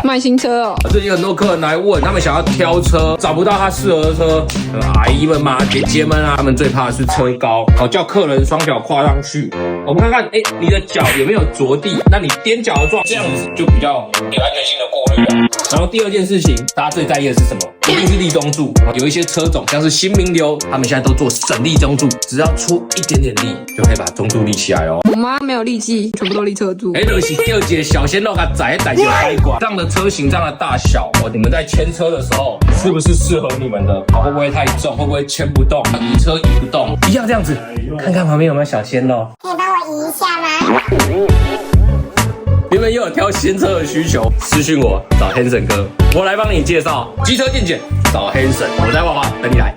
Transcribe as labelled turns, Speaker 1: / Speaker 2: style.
Speaker 1: 买新车哦。
Speaker 2: 最近很多客人来问，他们想要挑车，找不到他适合的车。阿姨们嘛，姐姐们啊，他们最怕的是车高，叫客人双脚跨上去。我们看看，你的脚有没有着地？那你踮脚的状，这样子就比较有安全性的过滤了。然后第二件事情，大家最在意的是什么？一定是立中柱。有一些车种像是新名流，他们现在都做省力中柱，只要出一点点力，就可以把中柱立起来哦。
Speaker 1: 我妈没有力气，全部都立车柱。
Speaker 2: 就是第二节小鲜肉，它载就开挂。这样的车型，这样的大小，你们在牵车的时候，是不是适合你们的？会不会太重？会不会牵不动？移车移不动？一样这样子，看看旁边有没有小鲜肉。
Speaker 3: 可以帮我移一下吗？
Speaker 2: 你们又有挑新车的需求，私讯我找 Hanson 哥，我来帮你介绍。机车健检找 Hanson，我在娃娃等你来。